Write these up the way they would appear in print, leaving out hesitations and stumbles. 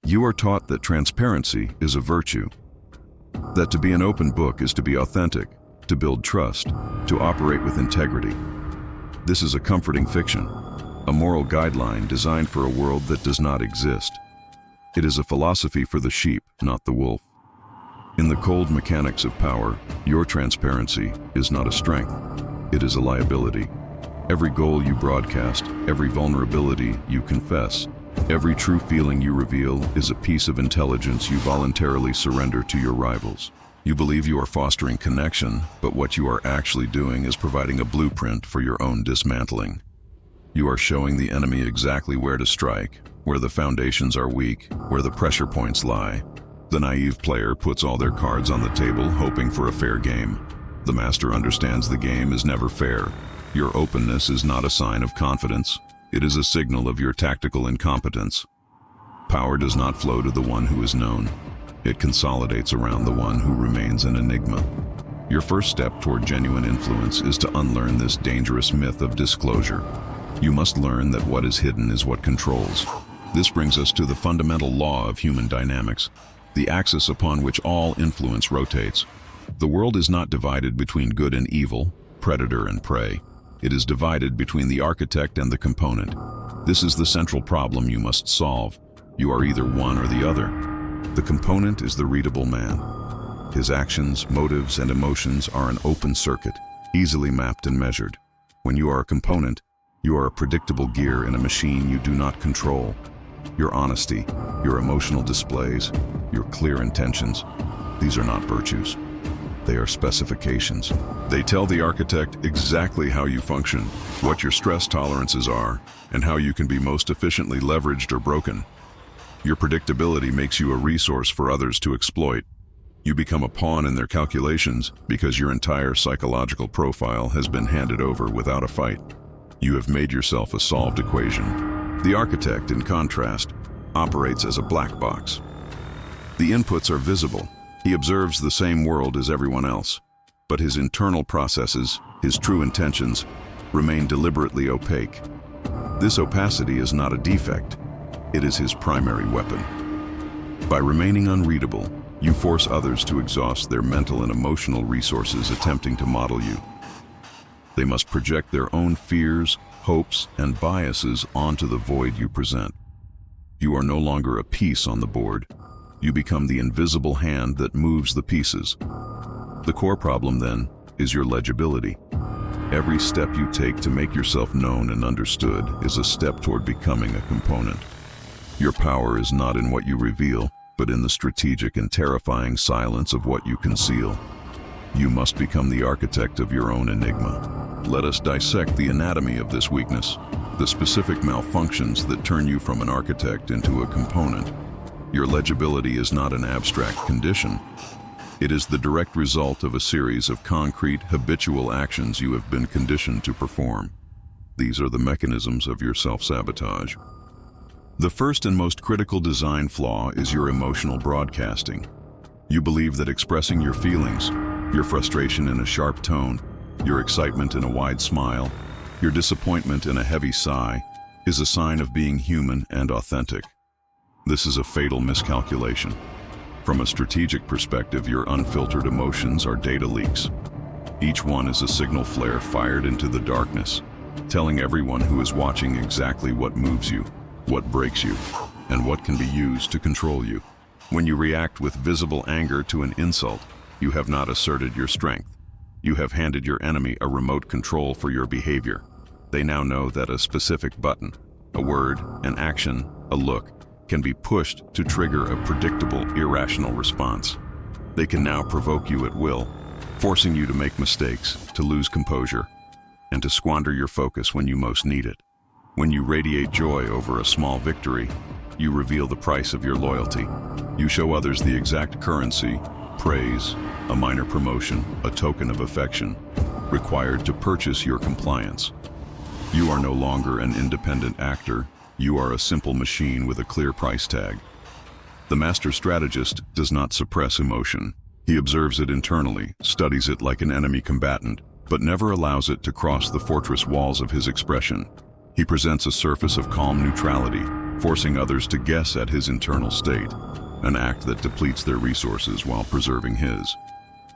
You are taught that transparency is a virtue, that to be an open book is to be authentic, to build trust, to operate with integrity. This is a comforting fiction, a moral guideline designed for a world that does not exist. It is a philosophy for the sheep, not the wolf. In the cold mechanics of power, your transparency is not a strength, it is a liability. Every goal you broadcast, every vulnerability you confess, every true feeling you reveal is a piece of intelligence you voluntarily surrender to your rivals. You believe you are fostering connection, but what you are actually doing is providing a blueprint for your own dismantling. You are showing the enemy exactly where to strike, where the foundations are weak, where the pressure points lie. The naive player puts all their cards on the table, hoping for a fair game. The master understands the game is never fair. Your openness is not a sign of confidence. It is a signal of your tactical incompetence. Power does not flow to the one who is known. It consolidates around the one who remains an enigma. Your first step toward genuine influence is to unlearn this dangerous myth of disclosure. You must learn that what is hidden is what controls. This brings us to the fundamental law of human dynamics, the axis upon which all influence rotates. The world is not divided between good and evil, predator and prey. It is divided between the architect and the component. This is the central problem you must solve. You are either one or the other. The component is the readable man. His actions, motives, and emotions are an open circuit, easily mapped and measured. When you are a component, you are a predictable gear in a machine you do not control. Your honesty, your emotional displays, your clear intentions, these are not virtues. They are specifications. They tell the architect exactly how you function, what your stress tolerances are, and how you can be most efficiently leveraged or broken. Your predictability makes you a resource for others to exploit. You become a pawn in their calculations because your entire psychological profile has been handed over without a fight. You have made yourself a solved equation. The architect, in contrast, operates as a black box. The inputs are visible. He observes the same world as everyone else, but his internal processes, his true intentions, remain deliberately opaque. This opacity is not a defect. It is his primary weapon. By remaining unreadable, you force others to exhaust their mental and emotional resources attempting to model you. They must project their own fears, hopes, and biases onto the void you present. You are no longer a piece on the board. You become the invisible hand that moves the pieces. The core problem, then, is your legibility. Every step you take to make yourself known and understood is a step toward becoming a component. Your power is not in what you reveal, but in the strategic and terrifying silence of what you conceal. You must become the architect of your own enigma. Let us dissect the anatomy of this weakness, the specific malfunctions that turn you from an architect into a component. Your legibility is not an abstract condition. It is the direct result of a series of concrete, habitual actions you have been conditioned to perform. These are the mechanisms of your self-sabotage. The first and most critical design flaw is your emotional broadcasting. You believe that expressing your feelings, your frustration in a sharp tone, your excitement in a wide smile, your disappointment in a heavy sigh, is a sign of being human and authentic. This is a fatal miscalculation. From a strategic perspective, your unfiltered emotions are data leaks. Each one is a signal flare fired into the darkness, telling everyone who is watching exactly what moves you, what breaks you, and what can be used to control you. When you react with visible anger to an insult, you have not asserted your strength. You have handed your enemy a remote control for your behavior. They now know that a specific button, a word, an action, a look, can be pushed to trigger a predictable, irrational response. They can now provoke you at will, forcing you to make mistakes, to lose composure, and to squander your focus when you most need it. When you radiate joy over a small victory, you reveal the price of your loyalty. You show others the exact currency, praise, a minor promotion, a token of affection, required to purchase your compliance. You are no longer an independent actor. You are a simple machine with a clear price tag. The master strategist does not suppress emotion. He observes it internally, studies it like an enemy combatant, but never allows it to cross the fortress walls of his expression. He presents a surface of calm neutrality, forcing others to guess at his internal state, an act that depletes their resources while preserving his.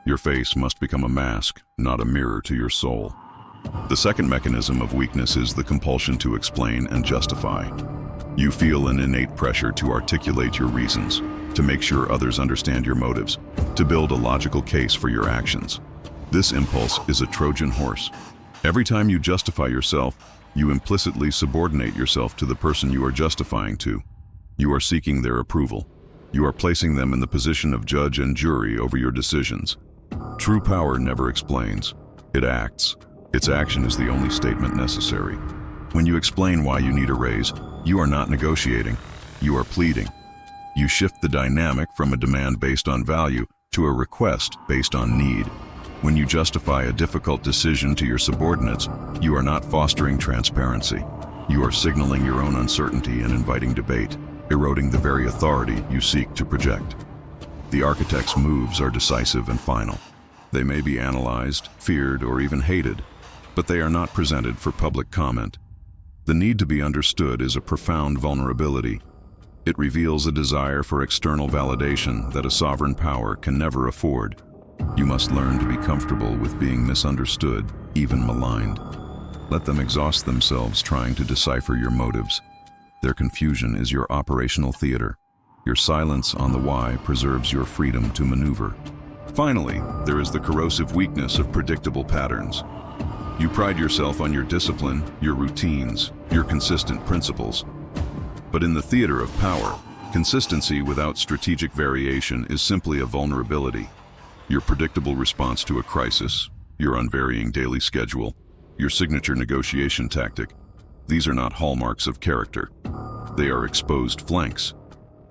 Your face must become a mask, not a mirror to your soul. The second mechanism of weakness is the compulsion to explain and justify. You feel an innate pressure to articulate your reasons, to make sure others understand your motives, to build a logical case for your actions. This impulse is a Trojan horse. Every time you justify yourself, you implicitly subordinate yourself to the person you are justifying to. You are seeking their approval. You are placing them in the position of judge and jury over your decisions. True power never explains. It acts. Its action is the only statement necessary. When you explain why you need a raise, you are not negotiating. You are pleading. You shift the dynamic from a demand based on value to a request based on need. When you justify a difficult decision to your subordinates, you are not fostering transparency. You are signaling your own uncertainty and inviting debate, eroding the very authority you seek to project. The architect's moves are decisive and final. They may be analyzed, feared, or even hated, but they are not presented for public comment. The need to be understood is a profound vulnerability. It reveals a desire for external validation that a sovereign power can never afford. You must learn to be comfortable with being misunderstood, even maligned. Let them exhaust themselves trying to decipher your motives. Their confusion is your operational theater. Your silence on the why preserves your freedom to maneuver. Finally, there is the corrosive weakness of predictable patterns. You pride yourself on your discipline, your routines, your consistent principles. But in the theater of power, consistency without strategic variation is simply a vulnerability. Your predictable response to a crisis, your unvarying daily schedule, your signature negotiation tactic, these are not hallmarks of character. They are exposed flanks.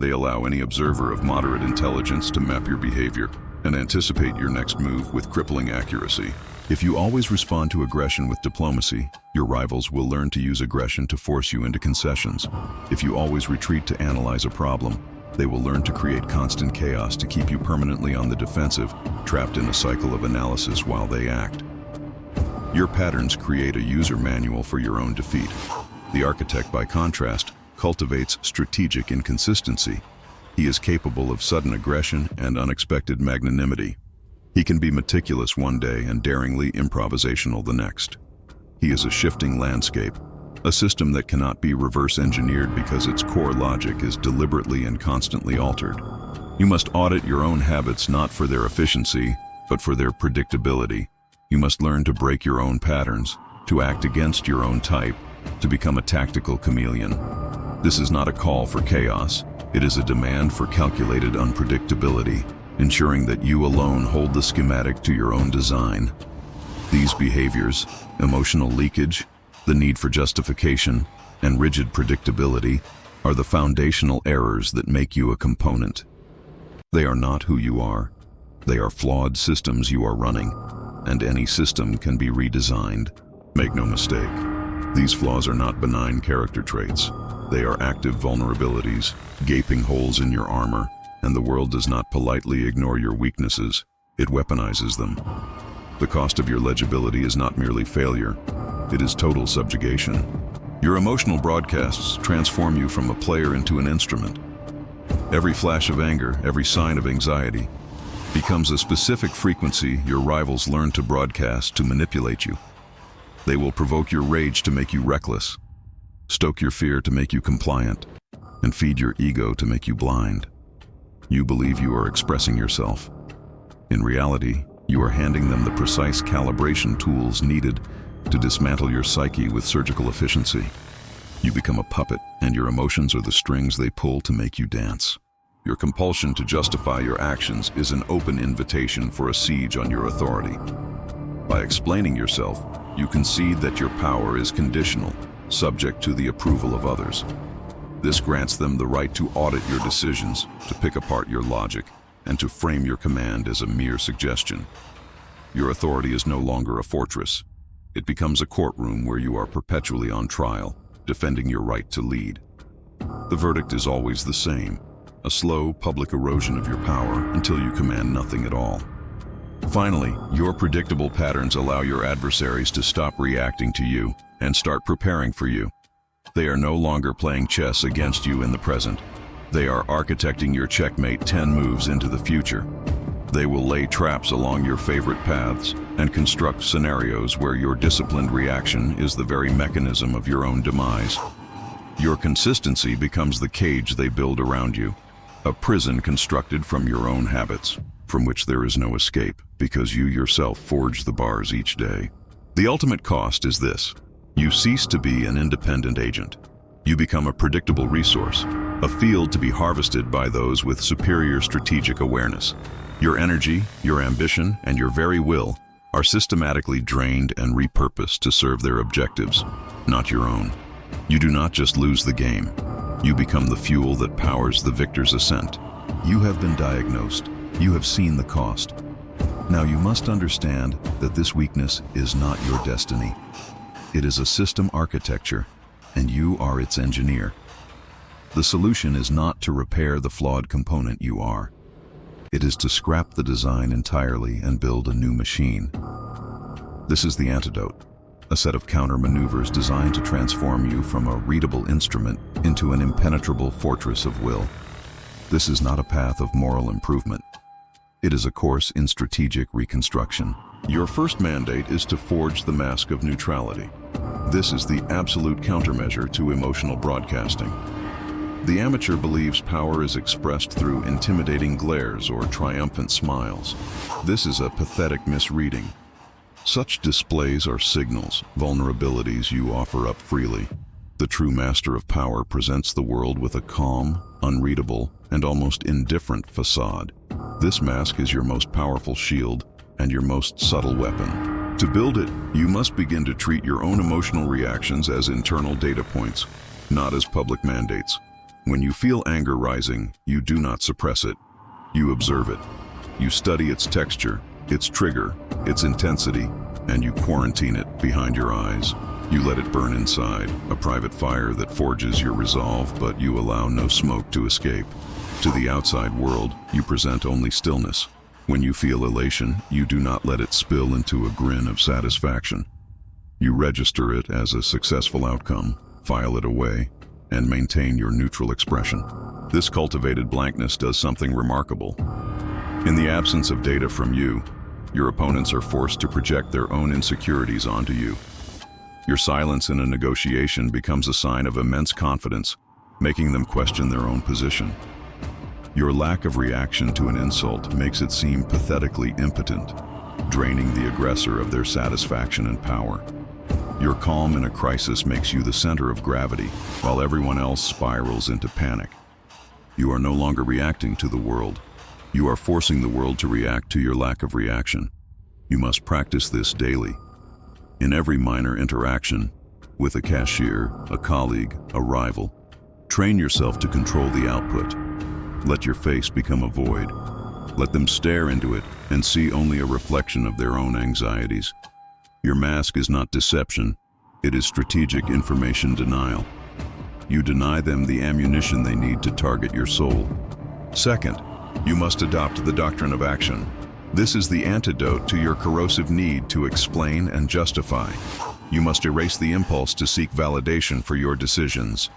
They allow any observer of moderate intelligence to map your behavior and anticipate your next move with crippling accuracy. If you always respond to aggression with diplomacy, your rivals will learn to use aggression to force you into concessions. If you always retreat to analyze a problem, they will learn to create constant chaos to keep you permanently on the defensive, trapped in a cycle of analysis while they act. Your patterns create a user manual for your own defeat. The architect, by contrast, cultivates strategic inconsistency. He is capable of sudden aggression and unexpected magnanimity. He can be meticulous one day and daringly improvisational the next. He is a shifting landscape, a system that cannot be reverse-engineered because its core logic is deliberately and constantly altered. You must audit your own habits not for their efficiency, but for their predictability. You must learn to break your own patterns, to act against your own type, to become a tactical chameleon. This is not a call for chaos. It is a demand for calculated unpredictability, ensuring that you alone hold the schematic to your own design. These behaviors, emotional leakage, the need for justification, and rigid predictability, are the foundational errors that make you a component. They are not who you are. They are flawed systems you are running, and any system can be redesigned. Make no mistake, these flaws are not benign character traits. They are active vulnerabilities, gaping holes in your armor, and the world does not politely ignore your weaknesses. It weaponizes them. The cost of your legibility is not merely failure. It is total subjugation. Your emotional broadcasts transform you from a player into an instrument. Every flash of anger, every sign of anxiety, becomes a specific frequency your rivals learn to broadcast to manipulate you. They will provoke your rage to make you reckless, stoke your fear to make you compliant, and feed your ego to make you blind. You believe you are expressing yourself. In reality, you are handing them the precise calibration tools needed to dismantle your psyche with surgical efficiency. You become a puppet, and your emotions are the strings they pull to make you dance. Your compulsion to justify your actions is an open invitation for a siege on your authority. By explaining yourself, you concede that your power is conditional, subject to the approval of others. This grants them the right to audit your decisions, to pick apart your logic, and to frame your command as a mere suggestion. Your authority is no longer a fortress. It becomes a courtroom where you are perpetually on trial, defending your right to lead. The verdict is always the same, a slow public erosion of your power until you command nothing at all. Finally, your predictable patterns allow your adversaries to stop reacting to you and start preparing for you. They are no longer playing chess against you in the present. They are architecting your checkmate 10 moves into the future. They will lay traps along your favorite paths and construct scenarios where your disciplined reaction is the very mechanism of your own demise. Your consistency becomes the cage they build around you, a prison constructed from your own habits, from which there is no escape because you yourself forge the bars each day. The ultimate cost is this: you cease to be an independent agent. You become a predictable resource, a field to be harvested by those with superior strategic awareness. Your energy, your ambition, and your very will are systematically drained and repurposed to serve their objectives, not your own. You do not just lose the game. You become the fuel that powers the victor's ascent. You have been diagnosed. You have seen the cost. Now you must understand that this weakness is not your destiny. It is a system architecture, and you are its engineer. The solution is not to repair the flawed component you are. It is to scrap the design entirely and build a new machine. This is the antidote, a set of counter-maneuvers designed to transform you from a readable instrument into an impenetrable fortress of will. This is not a path of moral improvement. It is a course in strategic reconstruction. Your first mandate is to forge the mask of neutrality. This is the absolute countermeasure to emotional broadcasting. The amateur believes power is expressed through intimidating glares or triumphant smiles. This is a pathetic misreading. Such displays are signals, vulnerabilities you offer up freely. The true master of power presents the world with a calm, unreadable, and almost indifferent facade. This mask is your most powerful shield and your most subtle weapon. To build it, you must begin to treat your own emotional reactions as internal data points, not as public mandates. When you feel anger rising, you do not suppress it. You observe it. You study its texture, its trigger, its intensity, and you quarantine it behind your eyes. You let it burn inside, a private fire that forges your resolve, but you allow no smoke to escape. To the outside world, you present only stillness. When you feel elation, you do not let it spill into a grin of satisfaction. You register it as a successful outcome, file it away, and maintain your neutral expression. This cultivated blankness does something remarkable. In the absence of data from you, your opponents are forced to project their own insecurities onto you. Your silence in a negotiation becomes a sign of immense confidence, making them question their own position. Your lack of reaction to an insult makes it seem pathetically impotent, draining the aggressor of their satisfaction and power. Your calm in a crisis makes you the center of gravity, while everyone else spirals into panic. You are no longer reacting to the world. You are forcing the world to react to your lack of reaction. You must practice this daily. In every minor interaction, with a cashier, a colleague, a rival, train yourself to control the output. Let your face become a void. Let them stare into it and see only a reflection of their own anxieties. Your mask is not deception, it is strategic information denial. You deny them the ammunition they need to target your soul. Second, you must adopt the doctrine of action. This is the antidote to your corrosive need to explain and justify. You must erase the impulse to seek validation for your decisions.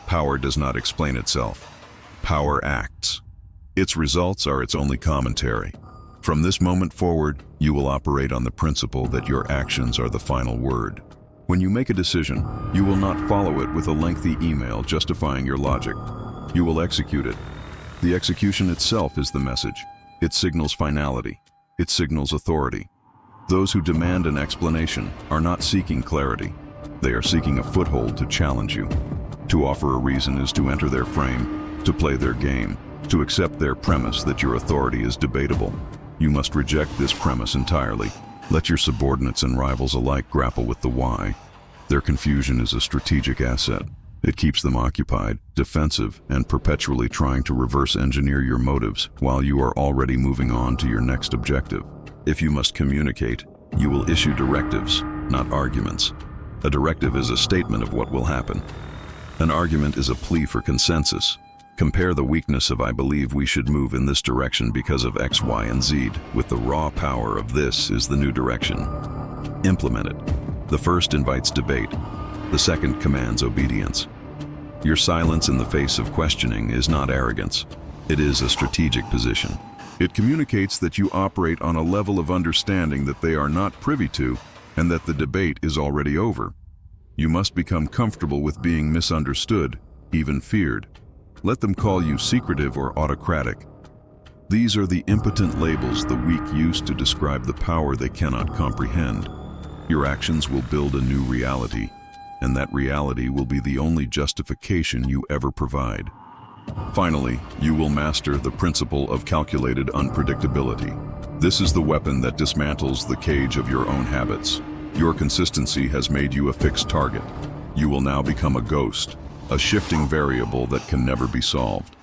Power does not explain itself. Power acts. Its results are its only commentary. From this moment forward, you will operate on the principle that your actions are the final word. When you make a decision, you will not follow it with a lengthy email justifying your logic. You will execute it. The execution itself is the message. It signals finality. It signals authority. Those who demand an explanation are not seeking clarity. They are seeking a foothold to challenge you. To offer a reason is to enter their frame, to play their game, to accept their premise that your authority is debatable. You must reject this premise entirely. Let your subordinates and rivals alike grapple with the why. Their confusion is a strategic asset. It keeps them occupied, defensive, and perpetually trying to reverse engineer your motives while you are already moving on to your next objective. If you must communicate, you will issue directives, not arguments. A directive is a statement of what will happen. An argument is a plea for consensus. Compare the weakness of "I believe we should move in this direction because of X, Y, and Z" with the raw power of "this is the new direction." Implement it. The first invites debate. The second commands obedience. Your silence in the face of questioning is not arrogance. It is a strategic position. It communicates that you operate on a level of understanding that they are not privy to and that the debate is already over. You must become comfortable with being misunderstood, even feared. Let them call you secretive or autocratic. These are the impotent labels the weak use to describe the power they cannot comprehend. Your actions will build a new reality, and that reality will be the only justification you ever provide. Finally, you will master the principle of calculated unpredictability. This is the weapon that dismantles the cage of your own habits. Your consistency has made you a fixed target. You will now become a ghost, a shifting variable that can never be solved.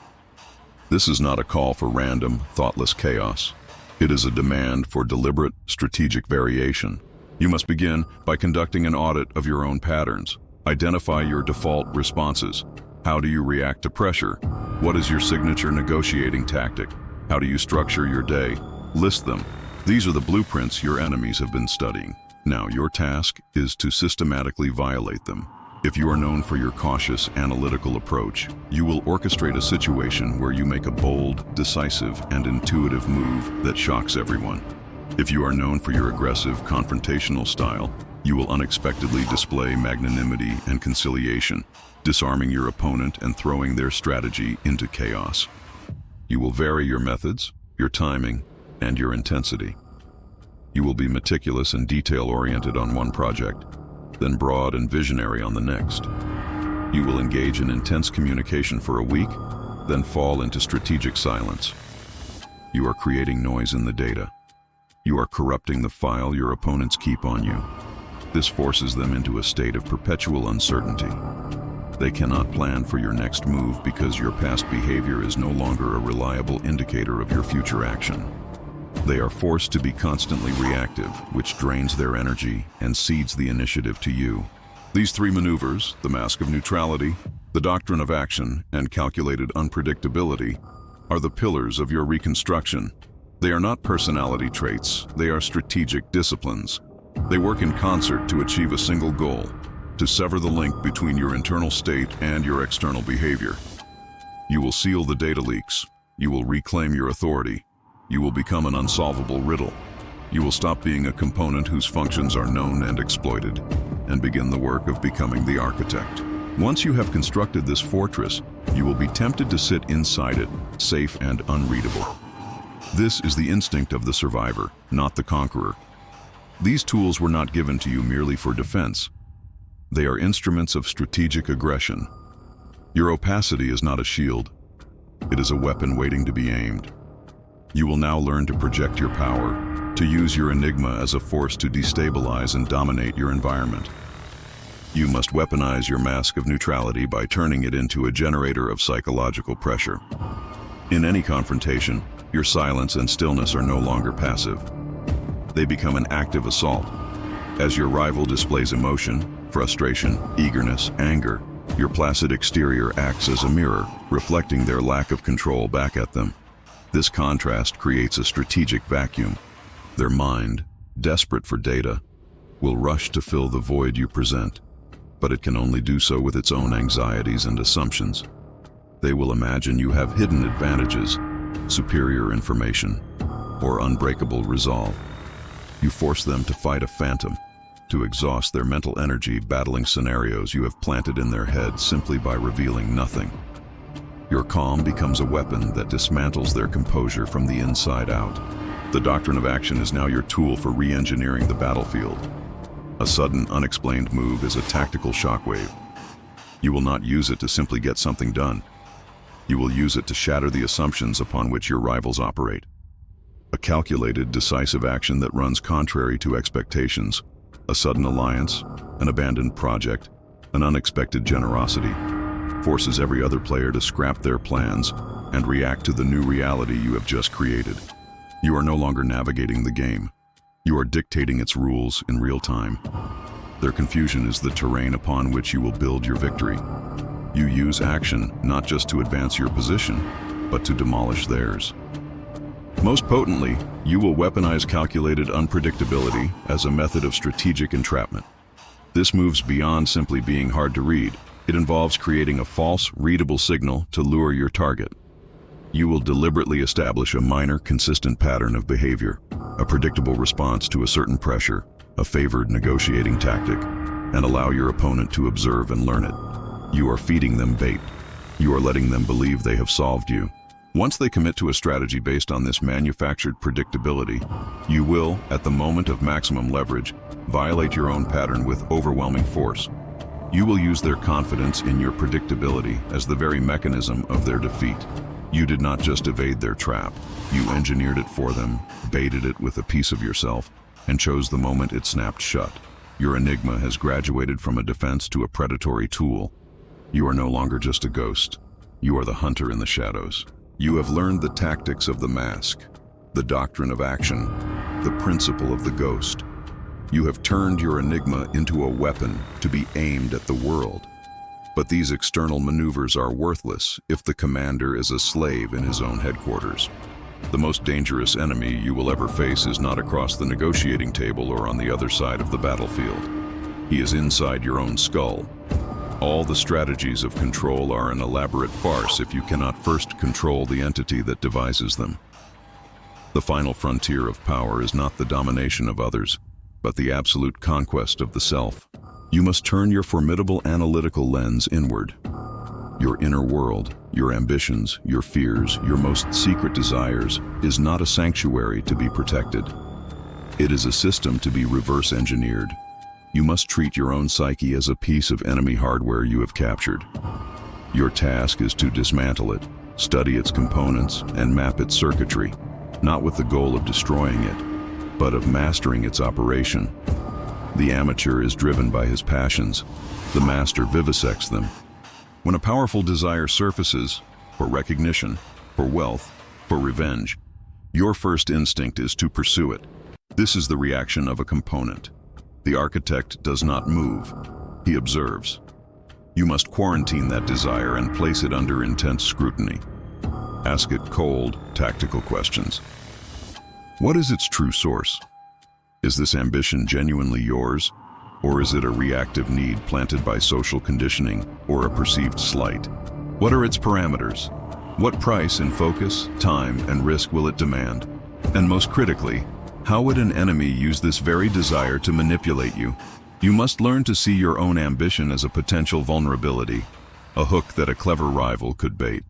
This is not a call for random, thoughtless chaos. It is a demand for deliberate, strategic variation. You must begin by conducting an audit of your own patterns. Identify your default responses. How do you react to pressure? What is your signature negotiating tactic? How do you structure your day? List them. These are the blueprints your enemies have been studying. Now, your task is to systematically violate them. If you are known for your cautious, analytical approach, you will orchestrate a situation where you make a bold, decisive, and intuitive move that shocks everyone. If you are known for your aggressive, confrontational style, you will unexpectedly display magnanimity and conciliation, disarming your opponent and throwing their strategy into chaos. You will vary your methods, your timing, and your intensity. You will be meticulous and detail-oriented on one project, then broad and visionary on the next. You will engage in intense communication for a week, then fall into strategic silence. You are creating noise in the data. You are corrupting the file your opponents keep on you. This forces them into a state of perpetual uncertainty. They cannot plan for your next move because your past behavior is no longer a reliable indicator of your future action. They are forced to be constantly reactive, which drains their energy and cedes the initiative to you. These three maneuvers, the mask of neutrality, the doctrine of action, and calculated unpredictability, are the pillars of your reconstruction. They are not personality traits, they are strategic disciplines. They work in concert to achieve a single goal, to sever the link between your internal state and your external behavior. You will seal the data leaks. You will reclaim your authority. You will become an unsolvable riddle. You will stop being a component whose functions are known and exploited, and begin the work of becoming the architect. Once you have constructed this fortress, you will be tempted to sit inside it, safe and unreadable. This is the instinct of the survivor, not the conqueror. These tools were not given to you merely for defense. They are instruments of strategic aggression. Your opacity is not a shield. It is a weapon waiting to be aimed. You will now learn to project your power, to use your enigma as a force to destabilize and dominate your environment. You must weaponize your mask of neutrality by turning it into a generator of psychological pressure. In any confrontation, your silence and stillness are no longer passive. They become an active assault. As your rival displays emotion, frustration, eagerness, anger, your placid exterior acts as a mirror, reflecting their lack of control back at them. This contrast creates a strategic vacuum. Their mind, desperate for data, will rush to fill the void you present, but it can only do so with its own anxieties and assumptions. They will imagine you have hidden advantages, superior information, or unbreakable resolve. You force them to fight a phantom, to exhaust their mental energy battling scenarios you have planted in their head simply by revealing nothing. Your calm becomes a weapon that dismantles their composure from the inside out. The doctrine of action is now your tool for re-engineering the battlefield. A sudden, unexplained move is a tactical shockwave. You will not use it to simply get something done. You will use it to shatter the assumptions upon which your rivals operate. A calculated, decisive action that runs contrary to expectations, a sudden alliance, an abandoned project, an unexpected generosity, forces every other player to scrap their plans and react to the new reality you have just created. You are no longer navigating the game. You are dictating its rules in real time. Their confusion is the terrain upon which you will build your victory. You use action not just to advance your position, but to demolish theirs. Most potently, you will weaponize calculated unpredictability as a method of strategic entrapment. This moves beyond simply being hard to read. It involves creating a false, readable signal to lure your target. You will deliberately establish a minor, consistent pattern of behavior, a predictable response to a certain pressure, a favored negotiating tactic, and allow your opponent to observe and learn it. You are feeding them bait. You are letting them believe they have solved you. Once they commit to a strategy based on this manufactured predictability, you will, at the moment of maximum leverage, violate your own pattern with overwhelming force. You will use their confidence in your predictability as the very mechanism of their defeat. You did not just evade their trap. You engineered it for them, baited it with a piece of yourself, and chose the moment it snapped shut. Your enigma has graduated from a defense to a predatory tool. You are no longer just a ghost. You are the hunter in the shadows. You have learned the tactics of the mask, the doctrine of action, the principle of the ghost. You have turned your enigma into a weapon to be aimed at the world. But these external maneuvers are worthless if the commander is a slave in his own headquarters. The most dangerous enemy you will ever face is not across the negotiating table or on the other side of the battlefield. He is inside your own skull. All the strategies of control are an elaborate farce if you cannot first control the entity that devises them. The final frontier of power is not the domination of others, but the absolute conquest of the self. You must turn your formidable analytical lens inward. Your inner world, your ambitions, your fears, your most secret desires, is not a sanctuary to be protected. It is a system to be reverse engineered. You must treat your own psyche as a piece of enemy hardware you have captured. Your task is to dismantle it, study its components, and map its circuitry, not with the goal of destroying it, but of mastering its operation. The amateur is driven by his passions. The master vivisects them. When a powerful desire surfaces, for recognition, for wealth, for revenge, your first instinct is to pursue it. This is the reaction of a component. The architect does not move, he observes. You must quarantine that desire and place it under intense scrutiny. Ask it cold, tactical questions. What is its true source? Is this ambition genuinely yours, or is it a reactive need planted by social conditioning or a perceived slight? What are its parameters? What price in focus, time, and risk will it demand? And most critically, how would an enemy use this very desire to manipulate you? You must learn to see your own ambition as a potential vulnerability, a hook that a clever rival could bait.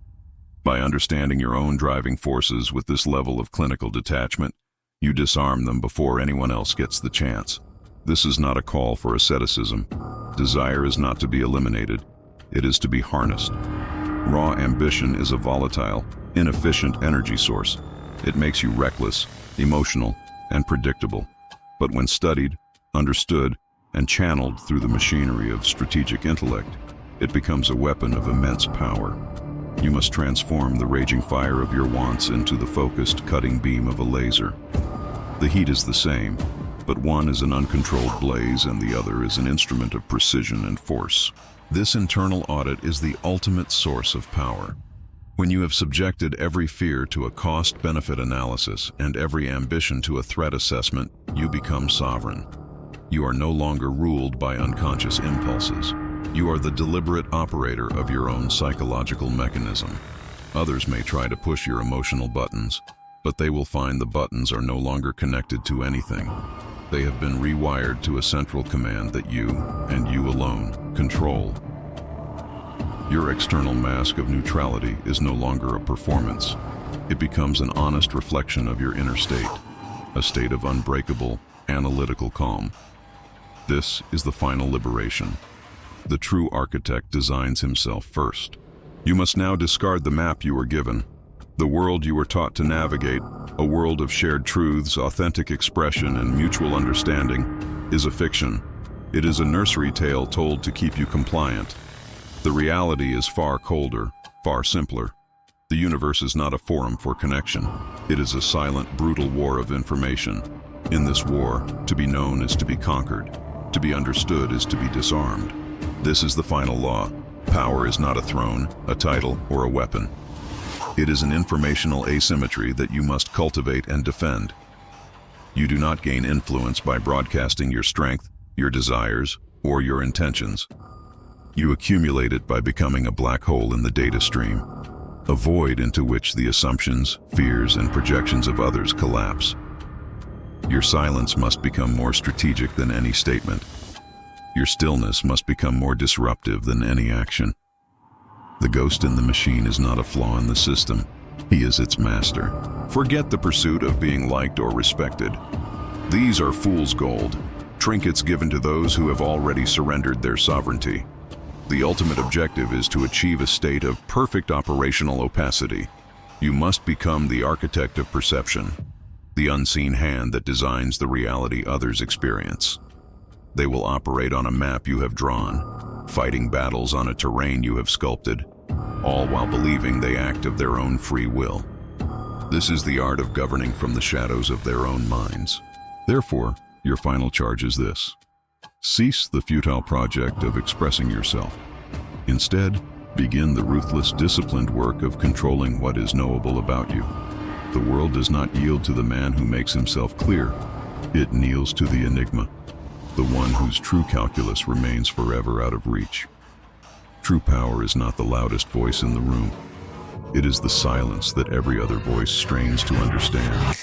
By understanding your own driving forces with this level of clinical detachment, you disarm them before anyone else gets the chance. This is not a call for asceticism. Desire is not to be eliminated. It is to be harnessed. Raw ambition is a volatile, inefficient energy source. It makes you reckless, emotional, and predictable. But when studied, understood, and channeled through the machinery of strategic intellect, it becomes a weapon of immense power. You must transform the raging fire of your wants into the focused, cutting beam of a laser. The heat is the same, but one is an uncontrolled blaze and the other is an instrument of precision and force. This internal audit is the ultimate source of power. When you have subjected every fear to a cost-benefit analysis and every ambition to a threat assessment, you become sovereign. You are no longer ruled by unconscious impulses. You are the deliberate operator of your own psychological mechanism. Others may try to push your emotional buttons, but they will find the buttons are no longer connected to anything. They have been rewired to a central command that you, and you alone, control. Your external mask of neutrality is no longer a performance. It becomes an honest reflection of your inner state, a state of unbreakable, analytical calm. This is the final liberation. The true architect designs himself first. You must now discard the map you were given. The world you were taught to navigate, a world of shared truths, authentic expression, and mutual understanding, is a fiction. It is a nursery tale told to keep you compliant. The reality is far colder, far simpler. The universe is not a forum for connection. It is a silent, brutal war of information. In this war, to be known is to be conquered. To be understood is to be disarmed. This is the final law. Power is not a throne, a title, or a weapon. It is an informational asymmetry that you must cultivate and defend. You do not gain influence by broadcasting your strength, your desires, or your intentions. You accumulate it by becoming a black hole in the data stream, a void into which the assumptions, fears, and projections of others collapse. Your silence must become more strategic than any statement. Your stillness must become more disruptive than any action. The ghost in the machine is not a flaw in the system. He is its master. Forget the pursuit of being liked or respected. These are fool's gold, trinkets given to those who have already surrendered their sovereignty. The ultimate objective is to achieve a state of perfect operational opacity. You must become the architect of perception, the unseen hand that designs the reality others experience. They will operate on a map you have drawn, fighting battles on a terrain you have sculpted, all while believing they act of their own free will. This is the art of governing from the shadows of their own minds. Therefore, your final charge is this: cease the futile project of expressing yourself. Instead, begin the ruthless, disciplined work of controlling what is knowable about you. The world does not yield to the man who makes himself clear. It kneels to the enigma, the one whose true calculus remains forever out of reach. True power is not the loudest voice in the room. It is the silence that every other voice strains to understand.